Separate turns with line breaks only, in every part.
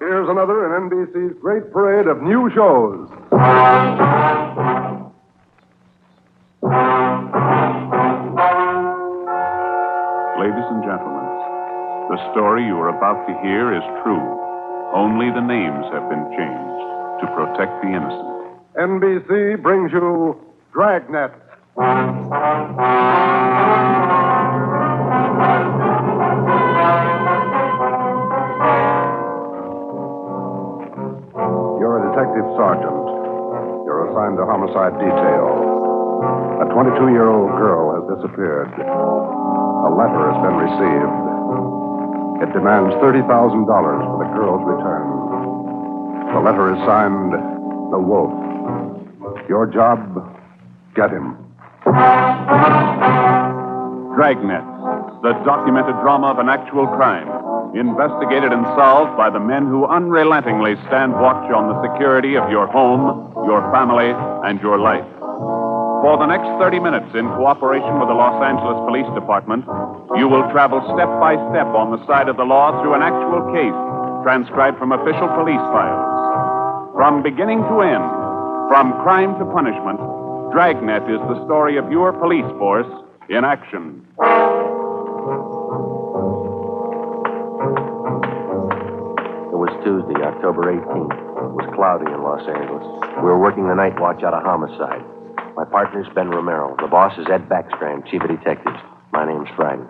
Here's another in NBC's great parade of new shows.
Ladies and gentlemen, the story you are about to hear is true. Only the names have been changed to protect the innocent.
NBC brings you Dragnet. You're a detective sergeant. You're assigned to homicide detail. A 22-year-old girl has disappeared. A letter has been received. It demands $30,000 for the girl's return. The letter is signed, The Wolf. Your job, get him.
Dragnet, the documented drama of an actual crime, investigated and solved by the men who unrelentingly stand watch on the security of your home, your family, and your life. For the next 30 minutes, in cooperation with the Los Angeles Police Department, you will travel step by step on the side of the law through an actual case, transcribed from official police files. From beginning to end, from crime to punishment, Dragnet is the story of your police force in action.
It was Tuesday, October 18th. It was cloudy in Los Angeles. We were working the night watch out of homicide. My partner's Ben Romero. The boss is Ed Backstrand, chief of detectives. My name's Friday.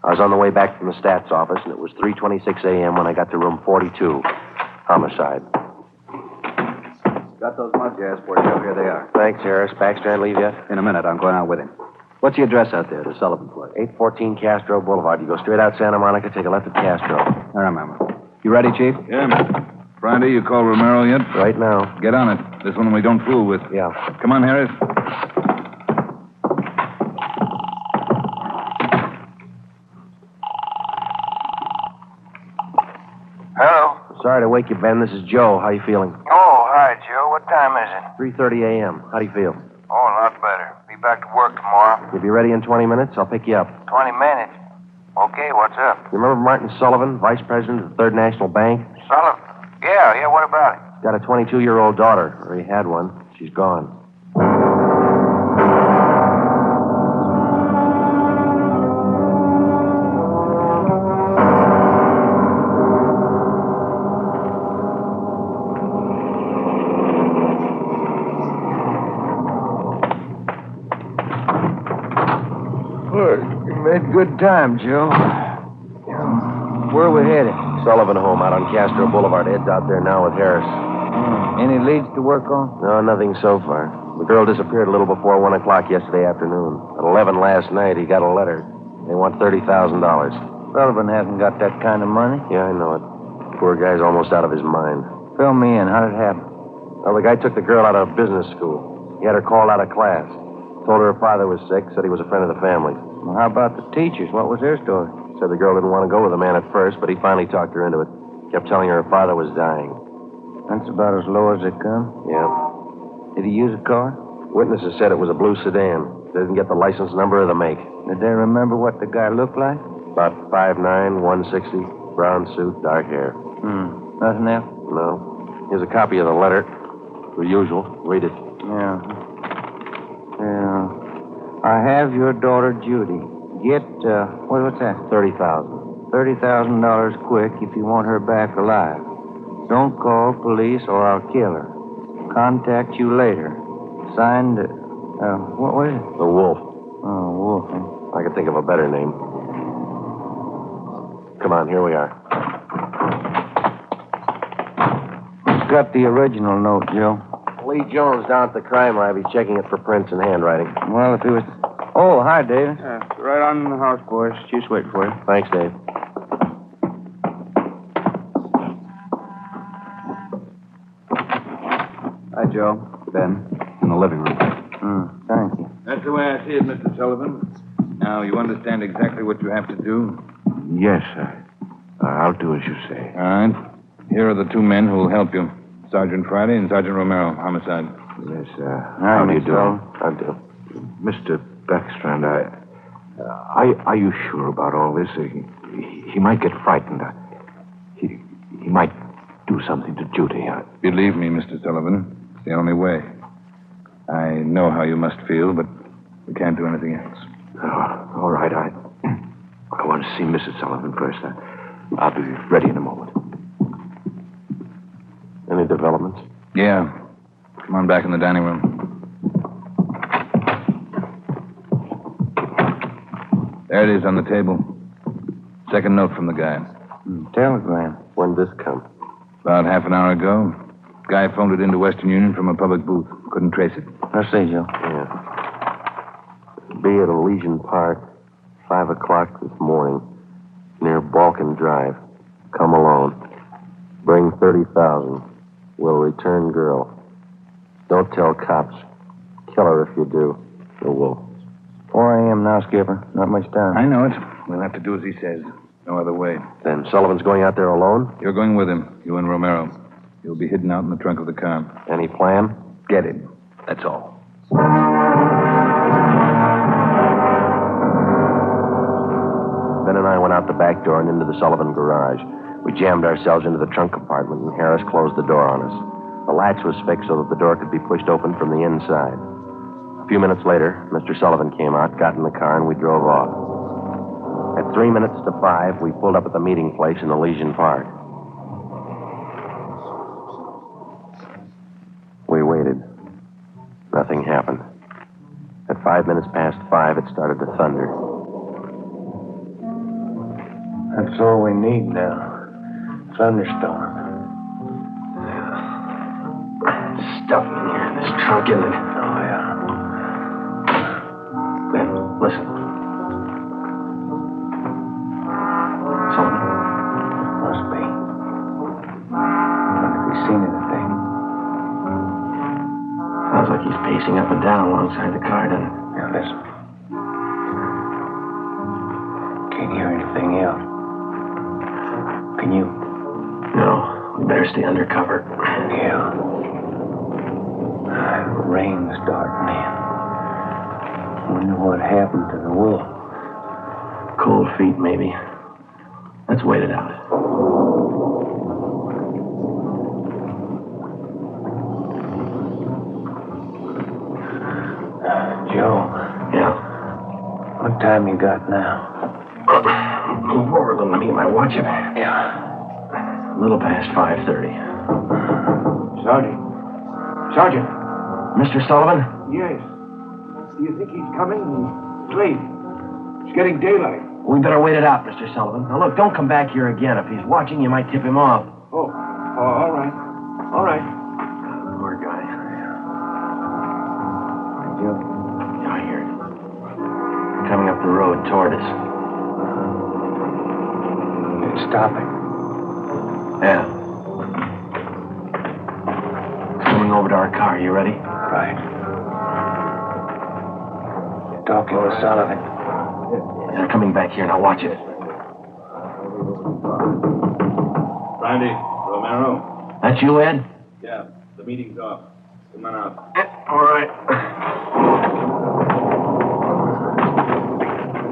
I was on the way back from the stats office, and it was 3:26 a.m. when I got to room 42. Homicide.
Got those mugs you asked for, Joe. Here they are.
Thanks, Harris. Backstrand leave yet?
In a minute, I'm going out with him. What's the address out there, the Sullivan place?
814 Castro Boulevard. You go straight out Santa Monica, take a left at Castro.
I remember. You ready, Chief?
Yeah. Friday, you call Romero yet?
Right now.
Get on it. This one we don't fool with.
Yeah.
Come on, Harris.
Hello?
Sorry to wake you, Ben. This is Joe. How you feeling?
Oh, hi, Joe. What time is it?
3:30 a.m. How do you feel?
Oh, a lot better. Be back to work tomorrow.
You'll be ready in 20 minutes. I'll pick you up.
20 minutes. Okay, what's up?
You remember Martin Sullivan, vice president of the Third National Bank?
Sullivan? Yeah, what about it?
Got a 22-year-old daughter, or he had one. She's gone.
You made good time, Joe. Where are we headed?
Sullivan home out on Castro Boulevard. Ed's out there now with Harris.
Any leads to work on?
No, nothing so far. The girl disappeared a little before 1 o'clock yesterday afternoon. At 11 last night, he got a letter. They want $30,000.
Sullivan hasn't got that kind of money.
Yeah, I know it. Poor guy's almost out of his mind.
Fill me in. How did it happen?
Well, the guy took the girl out of business school. He had her called out of class. Told her father was sick, said he was a friend of the family.
Well, how about the teachers? What was their story?
Said the girl didn't want to go with the man at first, but he finally talked her into it. Kept telling her father was dying.
That's about as low as they come.
Yeah.
Did he use a car?
Witnesses said it was a blue sedan. They didn't get the license number or the make.
Did they remember what the guy looked like?
About 5'9", 160, brown suit, dark hair.
Nothing else?
No. Here's a copy of the letter. The usual. Read it.
Yeah. I have your daughter, Judy. Get, what's that?
$30,000.
$30,000 quick if you want her back alive. Don't call police or I'll kill her. Contact you later. Signed, what was it?
The Wolf.
Oh, Wolf. Huh?
I could think of a better name. Come on, here we are.
Got the original note, Joe.
Lee Jones down at the crime lab. He's checking it for prints and handwriting.
Well, if he was... Oh, hi, David.
Right on the house, boys. Chief's waiting for you.
Thanks, Dave.
Hi, Joe. Ben. In the living room.
Thank you.
That's the way I see it, Mr. Sullivan. Now, you understand exactly what you have to do?
Yes, sir. I'll do as you say.
All right. Here are the two men who will help you. Sergeant Friday and Sergeant Romero, homicide.
Yes,
How
do you do?
I do.
Mr. Backstrand, are you sure about all this? He might get frightened. He might do do something to Judy.
Believe me, Mr. Sullivan, it's the only way. I know how you must feel, but we can't do anything else.
Oh, all right. I want to see Mrs. Sullivan first. I'll be ready in a moment.
Any developments?
Yeah. Come on back in the dining room. There it is on the table. Second note from the guy.
Telegram.
When'd this come?
About half an hour ago. Guy phoned it into Western Union from a public booth. Couldn't trace it.
I see, Joe.
Yeah. Be at Elysian Park, 5 o'clock this morning, near Balkan Drive. Come alone. Bring 30,000. Will return girl. Don't tell cops. Kill her if you do. Or we'll.
4 a.m. now, Skipper. Not much time.
I know it. We'll have to do as he says. No other way.
Then Sullivan's going out there alone?
You're going with him, you and Romero. You'll be hidden out in the trunk of the car.
Any plan?
Get him. That's all.
Ben and I went out the back door and into the Sullivan garage. We jammed ourselves into the trunk compartment, and Harris closed the door on us. The latch was fixed so that the door could be pushed open from the inside. A few minutes later, Mr. Sullivan came out, got in the car, and we drove off. At 3 minutes to 5, we pulled up at the meeting place in Elysian Park. We waited. Nothing happened. At 5 minutes past 5, it started to thunder.
That's all we need now. Thunderstorm.
Stuff in here in this trunk, isn't it?
Oh, yeah.
Ben, listen. Sullivan?
Must be. Wonder if he's seen anything.
Sounds like he's pacing up and down alongside the car, doesn't it?
Now, listen. Can't hear anything else. Can you?
No, we better stay under cover.
Yeah. The rain's starting in. Wonder what happened to the wolf.
Cold feet, maybe. Let's wait it out.
Joe.
Yeah?
What time you got now?
Move over a little. Let me get my watch up.
Yeah.
A little past 5:30.
Sergeant.
Mr. Sullivan?
Yes. Do you think he's coming? It's late. It's getting daylight.
We better wait it out, Mr. Sullivan. Now, look, don't come back here again. If he's watching, you might tip him off.
Oh, all right. All right.
Poor guy.
Joe.
Yeah, I hear it. Coming up the road toward us.
It's stopping.
Yeah. Coming over to our car. You ready?
Right. Talking to Sullivan.
They're coming back here. Now watch it.
Brandy, Romero.
That's you, Ed?
Yeah, the meeting's off. Come on out.
All right.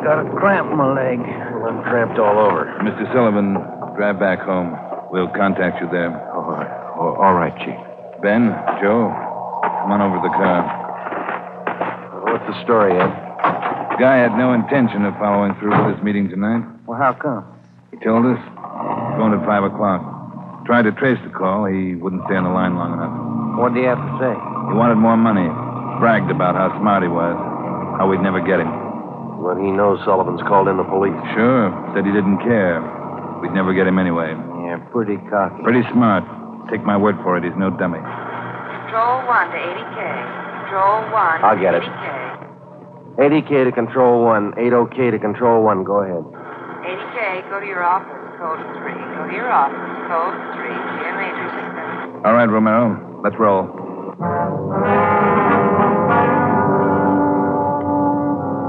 Got a cramp in my leg.
Well, I'm cramped all over.
Mr. Sullivan, drive back home. We'll contact you there.
All right, Chief.
Ben, Joe, come on over to the car.
What's the story, Ed?
Guy had no intention of following through with this meeting tonight.
Well, how come?
He told us. Phoned at 5 o'clock. Tried to trace the call. He wouldn't stay on the line long enough.
What do you have to say?
He wanted more money. Bragged about how smart he was. How we'd never get him.
Well, he knows Sullivan's called in the police.
Sure. Said he didn't care. We'd never get him anyway.
Yeah, pretty cocky.
Pretty smart. Take my word for it. He's no dummy.
Control 1 to 80K. Control 1
I'll get it.
80K.
80K to Control 1. 80K to Control 1. Go ahead.
80K, go to your office. Code 3. Go to your office. Code 3. GMA 367.
All right, Romero. Let's roll.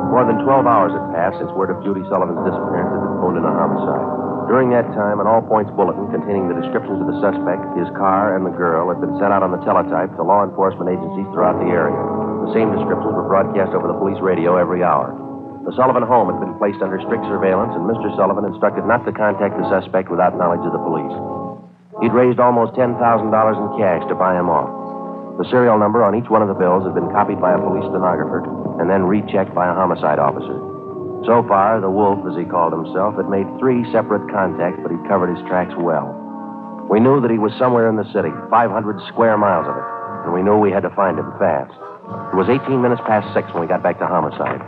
More than 12 hours had passed since word of Judy Sullivan's disappearance had been phoned in a homicide. During that time, an all-points bulletin containing the descriptions of the suspect, his car, and the girl had been sent out on the teletype to law enforcement agencies throughout the area. The same descriptions were broadcast over the police radio every hour. The Sullivan home had been placed under strict surveillance, and Mr. Sullivan instructed not to contact the suspect without knowledge of the police. He'd raised almost $10,000 in cash to buy him off. The serial number on each one of the bills had been copied by a police stenographer and then rechecked by a homicide officer. So far, the Wolf, as he called himself, had made 3 separate contacts, but he'd covered his tracks well. We knew that he was somewhere in the city, 500 square miles of it, and we knew we had to find him fast. It was 18 minutes past 6 when we got back to homicide.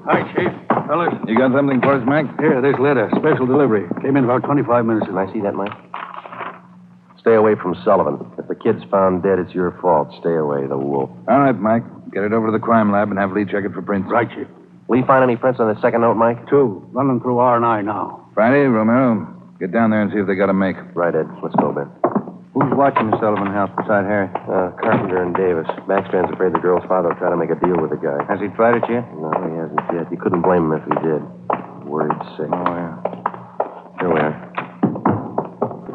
Hi, Chief. Fellas.
You got something for us, Mac?
Here, this letter. Special delivery. Came in about 25 minutes
Can
ago.
I see that, Mike? Stay away from Sullivan. If the kid's found dead, it's your fault. Stay away, the Wolf.
All right, Mike. Get it over to the crime lab and have Lee check it for prints.
Right, Chief.
Will you find any prints on the second note, Mike?
2. Running through R&I now.
Friday, Romero, get down there and see if they got a make.
Right, Ed. Let's go, Ben.
Who's watching the Sullivan house beside Harry?
Carpenter and Davis. Backstrand's afraid the girl's father will try to make a deal with the guy.
Has he tried it yet?
No, he hasn't yet. You couldn't blame him if he did. Worried sick.
Oh, yeah.
Here we are.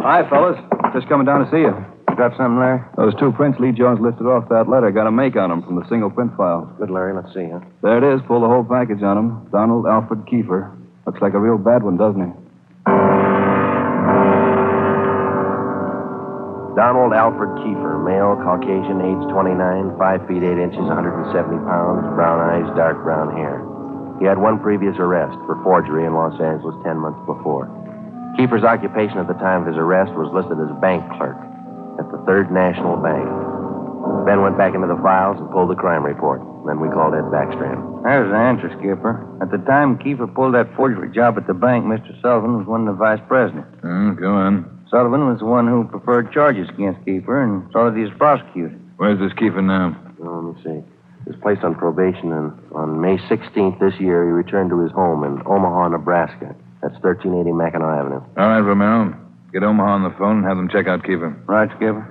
Hi, fellas. Just coming down to see you.
Got something, Larry?
Those 2 prints Lee Jones listed off that letter got a make on them from the single print file.
Good, Larry. Let's see, huh?
There it is. Pull the whole package on him. Donald Alfred Kiefer. Looks like a real bad one, doesn't he?
Donald Alfred Kiefer, male, Caucasian, age 29, 5 feet 8 inches, 170 pounds, brown eyes, dark brown hair. He had 1 previous arrest for forgery in Los Angeles 10 months before. Kiefer's occupation at the time of his arrest was listed as bank clerk at the Third National Bank. Ben went back into the files and pulled the crime report. Then we called Ed Backstrand.
There's the answer, Skipper. At the time Kiefer pulled that forgery job at the bank, Mr. Sullivan was one of the vice presidents.
Go on.
Sullivan was the one who preferred charges against Kiefer and saw that he was prosecuted.
Where's this Kiefer now?
Let me see. He was placed on probation, and on May 16th this year, he returned to his home in Omaha, Nebraska. That's 1380 Mackinac Avenue.
All right, Romero. Get Omaha on the phone and have them check out Kiefer.
Right, Skipper?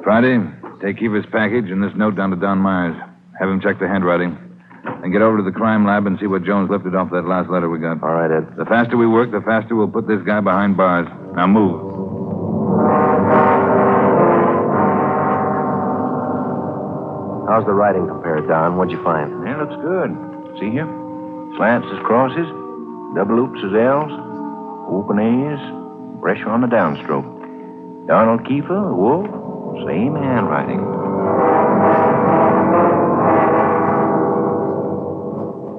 Friday, take Kiefer's package and this note down to Don Myers. Have him check the handwriting. And get over to the crime lab and see what Jones lifted off that last letter we got.
All right, Ed.
The faster we work, the faster we'll put this guy behind bars. Now move.
How's the writing compared, Don? What'd you find?
Yeah, looks good. See here? Slants as crosses, double oops as L's, open A's, pressure on the downstroke. Donald Kiefer, Wolf, same handwriting.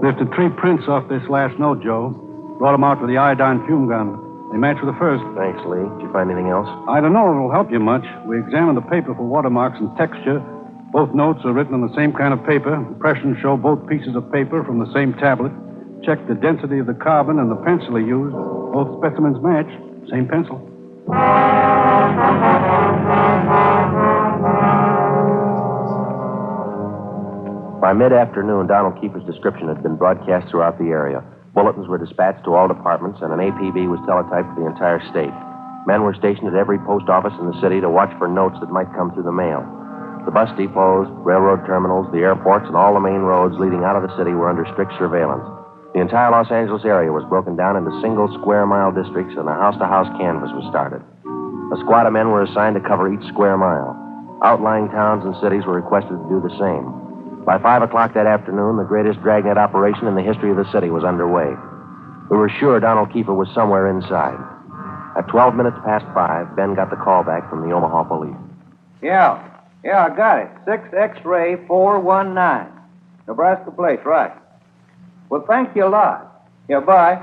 Lifted 3 prints off this last note, Joe. Brought them out with the iodine fume gun. They match with the first.
Thanks, Lee. Did you find anything else?
I don't know if it'll help you much. We examined the paper for watermarks and texture. Both notes are written on the same kind of paper. Impressions show both pieces of paper from the same tablet. Checked the density of the carbon and the pencil he used. Both specimens match. Same pencil.
By mid-afternoon, Donald Kiefer's description had been broadcast throughout the area. Bulletins were dispatched to all departments, and an APB was teletyped for the entire state. Men were stationed at every post office in the city to watch for notes that might come through the mail. The bus depots, railroad terminals, the airports, and all the main roads leading out of the city were under strict surveillance. The entire Los Angeles area was broken down into single square-mile districts, and a house-to-house canvass was started. A squad of men were assigned to cover each square mile. Outlying towns and cities were requested to do the same. By 5 o'clock that afternoon, the greatest Dragnet operation in the history of the city was underway. We were sure Donald Kiefer was somewhere inside. At 12 minutes past 5, Ben got the call back from the Omaha police.
Yeah, I got it. 6 X-ray 419. Nebraska place, right. Well, thank you a lot. Yeah, bye.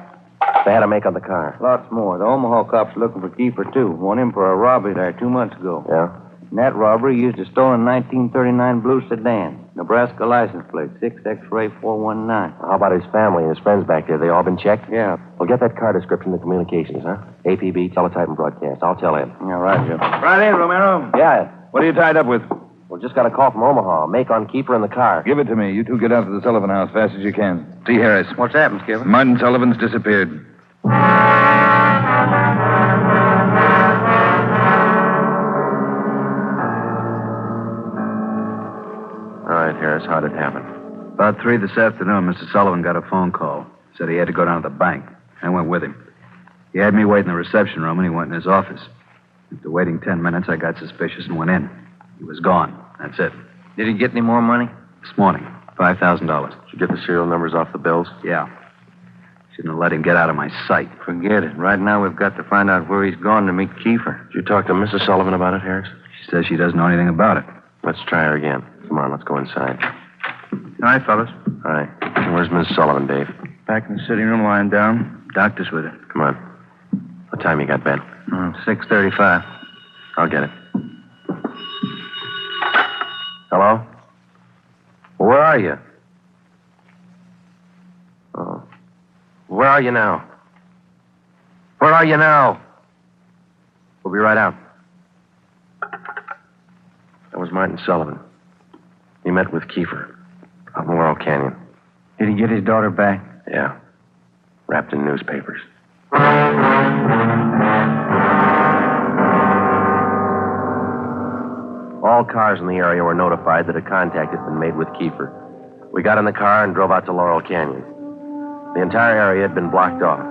They had a make on the car.
Lots more. The Omaha cops are looking for Kiefer, too. Want him for a robbery there 2 months ago.
Yeah?
In that robbery, he used a stolen 1939 blue sedan. Nebraska license plate, 6 X-ray 419.
How about his family and his friends back there? They all been checked?
Yeah.
Well, get that car description to communications, huh? APB, teletype, and broadcast. I'll tell Ed.
Yeah, right, Joe.
Friday, Romero.
Yeah, Ed.
What are you tied up with?
Well, just got a call from Omaha. Make on Kiefer in the car.
Give it to me. You 2 get out to the Sullivan house fast as you can. See Harris.
What's happened, Skipper?
Martin Sullivan's disappeared.
All right, Harris, how'd it happen?
About 3 this afternoon, Mr. Sullivan got a phone call. Said he had to go down to the bank. I went with him. He had me wait in the reception room, and he went in his office. After waiting 10 minutes, I got suspicious and went in. He was gone. That's it.
Did he get any more money?
This morning, $5,000.
Did you get the serial numbers off the bills?
Yeah. Shouldn't have let him get out of my sight.
Forget it. Right now, we've got to find out where he's gone to meet Kiefer.
Did you talk to Mrs. Sullivan about it, Harris?
She says she doesn't know anything about it.
Let's try her again. Come on, let's go inside.
All right, fellas.
All right. Where's Mrs. Sullivan, Dave?
Back in the sitting room, lying down. Doctor's with her.
Come on. What time you got, Ben?
6:35.
I'll get it. Hello? Well, where are you? Oh. Where are you now? Where are you now? We'll be right out. That was Martin Sullivan. He met with Kiefer out in Laurel Canyon.
Did he get his daughter back?
Yeah. Wrapped in newspapers. All cars in the area were notified that a contact had been made with Kiefer. We got in the car and drove out to Laurel Canyon. The entire area had been blocked off.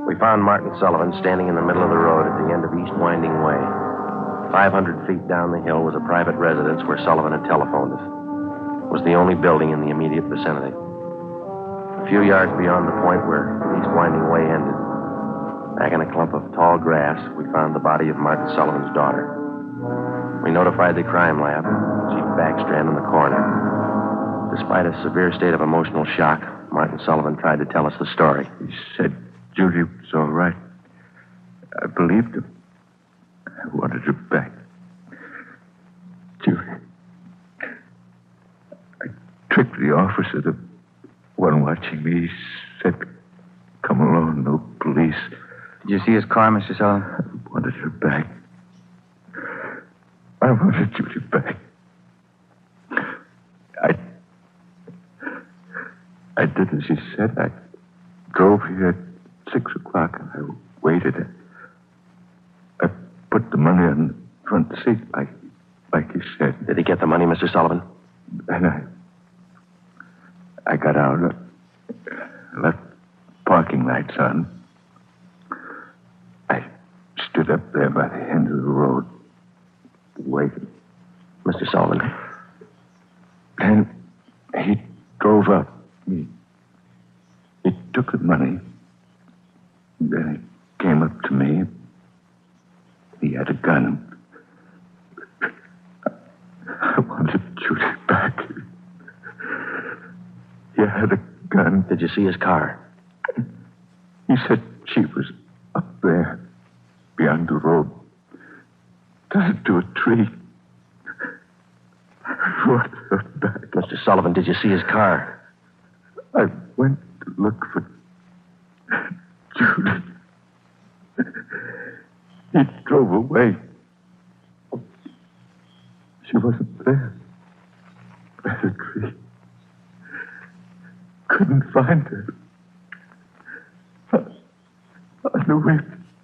We found Martin Sullivan standing in the middle of the road at the end of East Winding Way. 500 feet down the hill was a private residence where Sullivan had telephoned us. It was the only building in the immediate vicinity. A few yards beyond the point where East Winding Way ended, back in a clump of tall grass, we found the body of Martin Sullivan's daughter. We notified the crime lab, Chief Backstrand in the coroner. Despite a severe state of emotional shock, Martin Sullivan tried to tell us the story.
He said Judy was all right. I believed him. I wanted her back. Judy. I tricked the officer, the one watching me. He said, come along, no police.
Did you see his car, Mr. Sullivan?
I wanted her back. I wanted Judy back. I did as he said. I drove here at 6 o'clock and I waited. I put the money on the front seat like he said.
Did he get the money, Mr. Sullivan?
And I got out, left parking lights on. I stood up there by the end of the road, waiting.
Mr. Sullivan.
And he drove up. He took the money. Then he came up to me. He had a gun. I wanted Judy back. He had a gun.
Did you see his car?
He said she was up there, beyond the road, tied to a tree. I wanted her back.
Mr. Sullivan, did you see his car?
I went to look for Judy. He drove away. She wasn't there. By the tree. Couldn't find her. On the way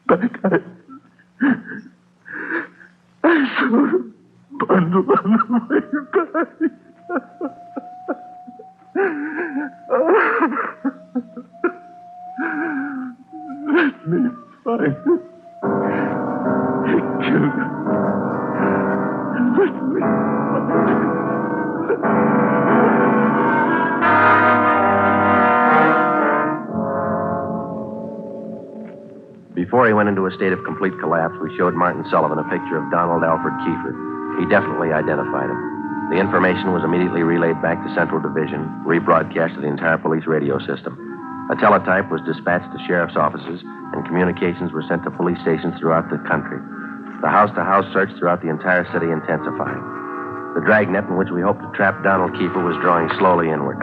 back, I saw her bundle on the way back. Let me find her. He killed her. Let me find her.
Before he went into a state of complete collapse, we showed Martin Sullivan a picture of Donald Alfred Kiefer. He definitely identified him. The information was immediately relayed back to Central Division, rebroadcast to the entire police radio system. A teletype was dispatched to sheriff's offices, and communications were sent to police stations throughout the country. The house-to-house search throughout the entire city intensified. The dragnet in which we hoped to trap Donald Kiefer was drawing slowly inward.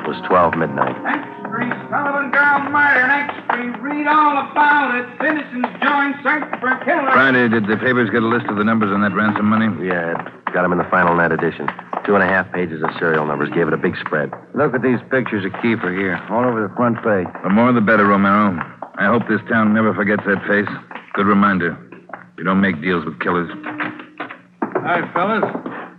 It was 12 midnight.
Next Street, Sullivan girl murder. Next Street, read all about it. Citizens join search for killer.
Friday, did the papers get a list of the numbers on that ransom money?
Yeah, got them in the final net edition. 2.5 pages of serial numbers gave it a big spread.
Look at these pictures of Kiefer here, all over the front page.
The more the better, Romero. I hope this town never forgets that face. Good reminder. You don't make deals with killers.
Hi, fellas.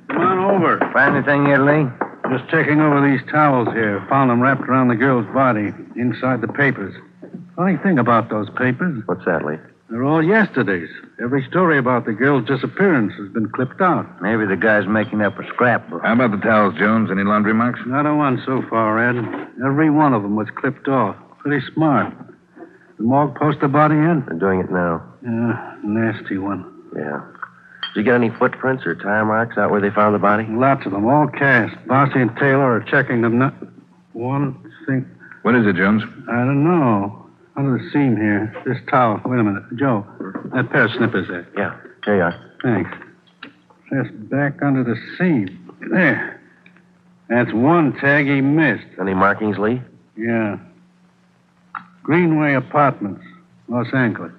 Come on over.
Find anything yet, Lee?
Just checking over these towels here. Found them wrapped around the girl's body, inside the papers. Funny thing about those papers,
What's that, Lee?
they're all yesterday's. Every story about the girl's disappearance has been clipped out.
Maybe the guy's making up a scrapbook.
How about the towels, Jones? Any laundry marks?
Not a one so far, Ed. Every one of them was clipped off. Pretty smart. The morgue post the body in?
They're doing it now.
Yeah, nasty one.
Yeah. Did you get any footprints or tire marks out where they found the body?
Lots of them, all cast. Bossy and Taylor are checking them. One thing.
What is it, Jones?
I don't know. Under the seam here. This towel. Wait a minute. Joe, that pair of snippers there.
Yeah. Here you are.
Thanks. Just back under the seam. There. That's one tag he missed.
Any markings, Lee?
Yeah. Greenway Apartments, Los Angeles.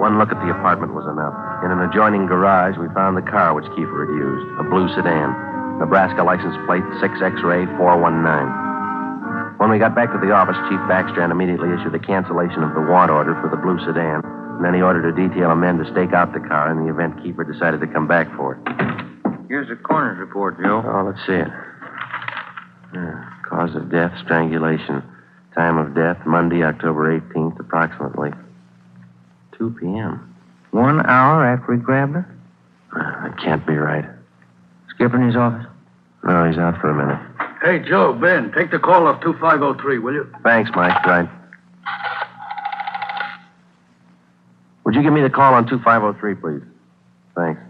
One look at the apartment was enough. In an adjoining garage, we found the car which Kiefer had used, a blue sedan. Nebraska license plate 6X-ray 419. When we got back to the office, Chief Backstrand immediately issued a cancellation of the want order for the blue sedan, and then he ordered a detail of men to stake out the car in the event Kiefer decided to come back for it.
Here's the coroner's report, Joe.
Oh, let's see it. Cause of death, strangulation. Time of death, Monday, October 18th, approximately 2 p.m.
1 hour after he grabbed her?
That can't be right.
Skipper in his office?
No, he's out for a minute.
Hey, Joe, Ben, take the call off 2503, will you?
Thanks, Mike. Right. Would you give me the call on 2503, please? Thanks.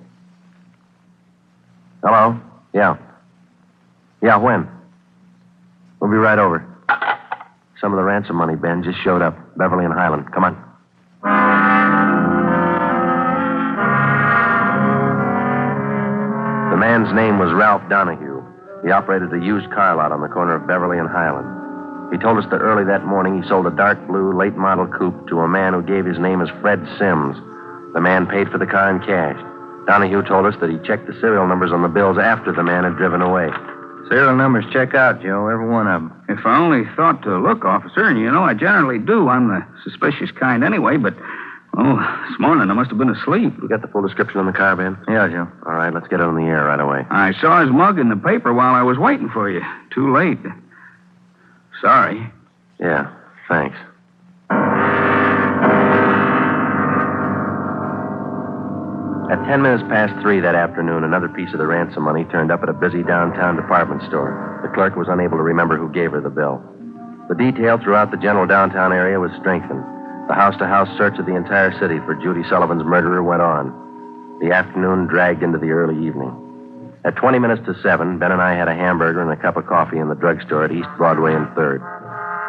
Hello? Yeah. Yeah, when? We'll be right over. Some of the ransom money, Ben, just showed up. Beverly and Highland. Come on. The man's name was Ralph Donahue. He operated a used car lot on the corner of Beverly and Highland. He told us that early that morning he sold a dark blue late model coupe to a man who gave his name as Fred Sims. The man paid for the car in cash. Donahue told us that he checked the serial numbers on the bills after the man had driven away.
Serial numbers check out, Joe, every one of them.
If I only thought to look, officer, and you know I generally do. I'm the suspicious kind anyway, but, this morning I must have been asleep.
You got the full description on the car, Ben?
Yeah, Joe.
All right, let's get it on the air right away.
I saw his mug in the paper while I was waiting for you. Too late. Sorry.
Yeah, thanks. At 10 minutes past 3 that afternoon, another piece of the ransom money turned up at a busy downtown department store. The clerk was unable to remember who gave her the bill. The detail throughout the general downtown area was strengthened. The house-to-house search of the entire city for Judy Sullivan's murderer went on. The afternoon dragged into the early evening. At 20 minutes to 7, Ben and I had a hamburger and a cup of coffee in the drugstore at East Broadway and 3rd.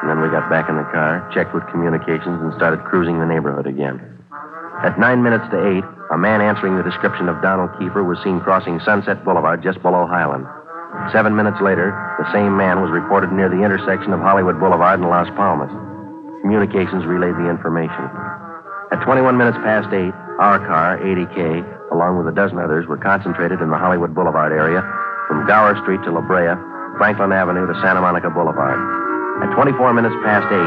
And then we got back in the car, checked with communications, and started cruising the neighborhood again. At 9 minutes to 8, a man answering the description of Donald Kiefer was seen crossing Sunset Boulevard just below Highland. 7 minutes later, the same man was reported near the intersection of Hollywood Boulevard and Las Palmas. Communications relayed the information. At 21 minutes past 8, our car, 80K, along with a dozen others, were concentrated in the Hollywood Boulevard area from Gower Street to La Brea, Franklin Avenue to Santa Monica Boulevard. At 24 minutes past 8,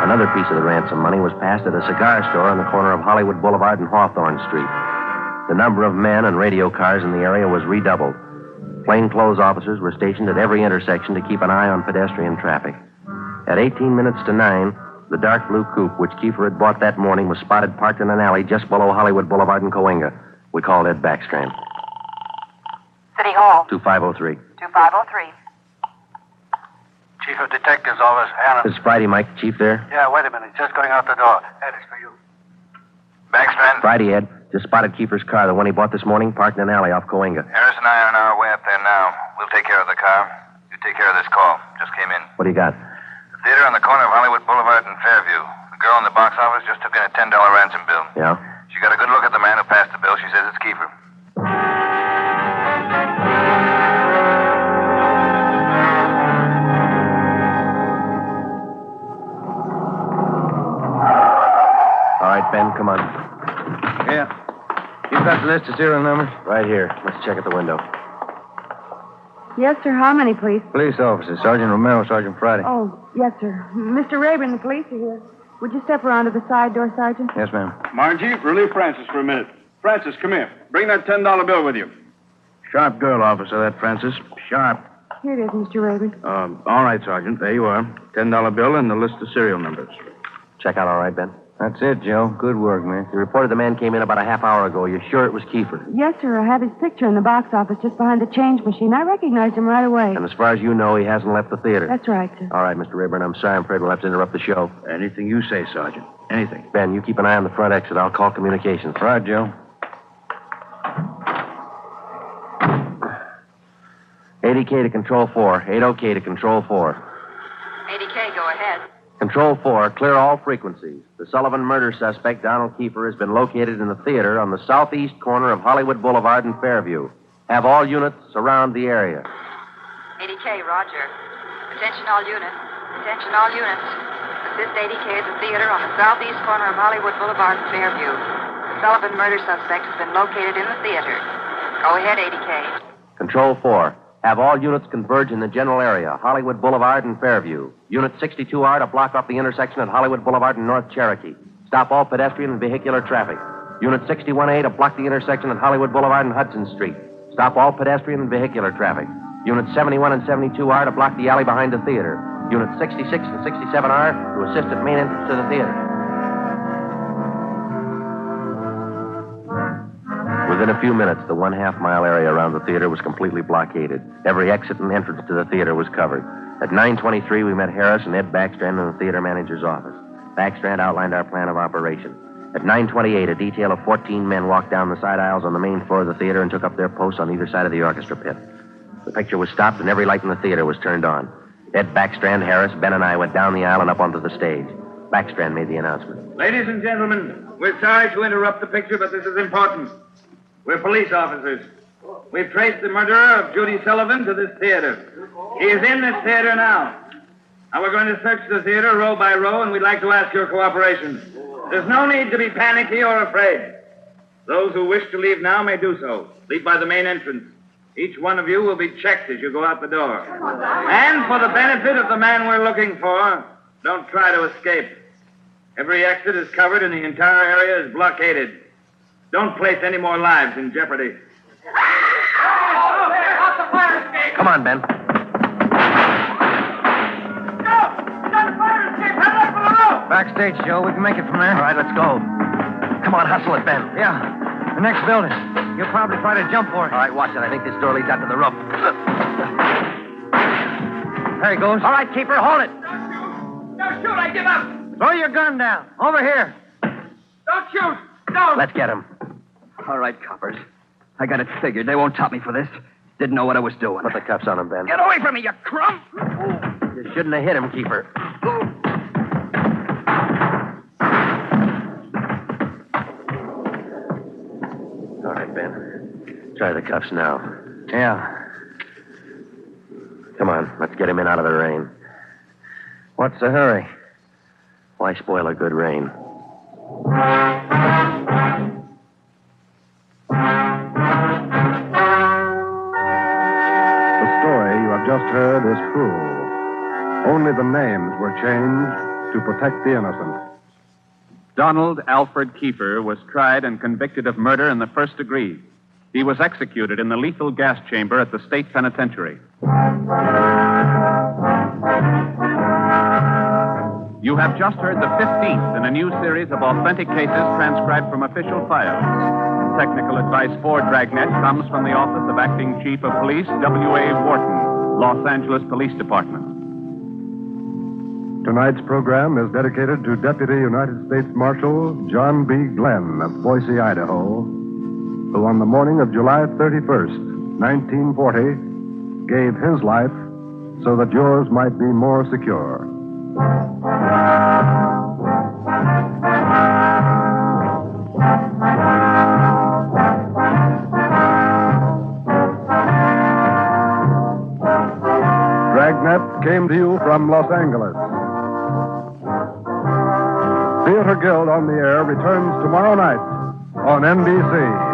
another piece of the ransom money was passed at a cigar store on the corner of Hollywood Boulevard and Hawthorne Street. The number of men and radio cars in the area was redoubled. Plainclothes officers were stationed at every intersection to keep an eye on pedestrian traffic. At 18 minutes to 9, the dark blue coupe, which Kiefer had bought that morning, was spotted parked in an alley just below Hollywood Boulevard and Cahuenga. We called Ed Backstrand.
City Hall.
2503.
2503.
Chief of Detectives Office, Allen.
It's Friday, Mike. Chief there?
Yeah, wait a minute. Just going out the door. Ed, it's for you.
Backstrand?
Friday, Ed. Just spotted Kiefer's car, the one he bought this morning, parked in an alley off Cahuenga.
Harris and I are on our way up there now. We'll take care of the car. You take care of this call. Just came in.
What do you got?
The theater on the corner of Hollywood Boulevard and Fairview. The girl in the box office just took in a $10 ransom bill.
Yeah?
She got a good look at the man who passed the bill. She says it's Kiefer.
All right, Ben, come on.
Yeah. You got the list of serial numbers?
Right here. Let's check at the window.
Yes, sir. How many, please?
Police officers. Sergeant Romero, Sergeant Friday.
Oh, yes, sir. Mr. Rayburn, the police are here. Would you step around to the side door, Sergeant?
Yes, ma'am.
Margie, relieve Francis for a minute. Francis, come here. Bring that $10 bill with you.
Sharp girl, officer, that Francis. Sharp.
Here it is, Mr. Rayburn.
All right, Sergeant. There you are. $10 bill and the list of serial numbers.
Check out all right, Ben?
That's it, Joe. Good work, man.
You reported the man came in about a half hour ago. You're sure it was Kiefer?
Yes, sir. I have his picture in the box office just behind the change machine. I recognized him right away.
And as far as you know, he hasn't left the theater.
That's right, sir.
All right, Mr. Rayburn, I'm sorry. I'm afraid we'll have to interrupt the show.
Anything you say, Sergeant. Anything.
Ben, you keep an eye on the front exit. I'll call communications.
Right, Joe.
80K to Control 4. 80K to Control 4.
80K, go ahead.
Control 4, clear all frequencies. The Sullivan murder suspect, Donald Kiefer, has been located in the theater on the southeast corner of Hollywood Boulevard and Fairview. Have all units surround the area.
80K, roger. Attention all units. Attention all units. Assist 80K at the theater on the southeast corner of Hollywood Boulevard and Fairview. The Sullivan murder suspect has been located in the theater. Go ahead, 80K.
Control 4, have all units converge in the general area, Hollywood Boulevard and Fairview. Unit 62R to block off the intersection at Hollywood Boulevard and North Cherokee. Stop all pedestrian and vehicular traffic. Unit 61A to block the intersection at Hollywood Boulevard and Hudson Street. Stop all pedestrian and vehicular traffic. Unit 71 and 72R to block the alley behind the theater. Unit 66 and 67R to assist at main entrance to the theater. Within a few minutes, the 1/2 mile area around the theater was completely blockaded. Every exit and entrance to the theater was covered. At 9:23, we met Harris and Ed Backstrand in the theater manager's office. Backstrand outlined our plan of operation. At 9:28, a detail of 14 men walked down the side aisles on the main floor of the theater and took up their posts on either side of the orchestra pit. The picture was stopped and every light in the theater was turned on. Ed Backstrand, Harris, Ben, and I went down the aisle and up onto the stage. Backstrand made the announcement.
Ladies and gentlemen, we're sorry to interrupt the picture, but this is important. We're police officers. We've traced the murderer of Judy Sullivan to this theater. He is in this theater now. Now we're going to search the theater row by row, and we'd like to ask your cooperation. There's no need to be panicky or afraid. Those who wish to leave now may do so. Leave by the main entrance. Each one of you will be checked as you go out the door. And for the benefit of the man we're looking for, don't try to escape. Every exit is covered and the entire area is blockaded. Don't place any more lives in jeopardy.
Come on, Ben.
Backstage, Joe. We can make it from there.
All right, let's go. Come on, hustle it, Ben.
Yeah. The next building. You'll probably try to jump for it.
All right, watch it. I think this door leads out to the roof.
There he goes.
All right, Keeper, hold it.
Don't shoot, I give up.
Throw your gun down. Over here.
Don't shoot. Don't.
Let's get him.
All right, coppers. I got it figured. They won't top me for this. Didn't know what I was doing.
Put the cuffs on him, Ben.
Get away from me, you crump!
You shouldn't have hit him, Keeper. All right, Ben. Try the cuffs now.
Yeah.
Come on, let's get him in out of the rain.
What's the hurry?
Why spoil a good rain?
The story you have just heard is true. Only the names were changed to protect the innocent.
Donald Alfred Kiefer was tried and convicted of murder in the first degree. He was executed in the lethal gas chamber at the state penitentiary. You have just heard the 15th in a new series of authentic cases transcribed from official files. Technical advice for Dragnet comes from the Office of Acting Chief of Police, W.A. Wharton, Los Angeles Police Department.
Tonight's program is dedicated to Deputy United States Marshal John B. Glenn of Boise, Idaho, who on the morning of July 31st, 1940, gave his life so that yours might be more secure. Dragnet came to you from Los Angeles. Theater Guild on the Air returns tomorrow night on NBC.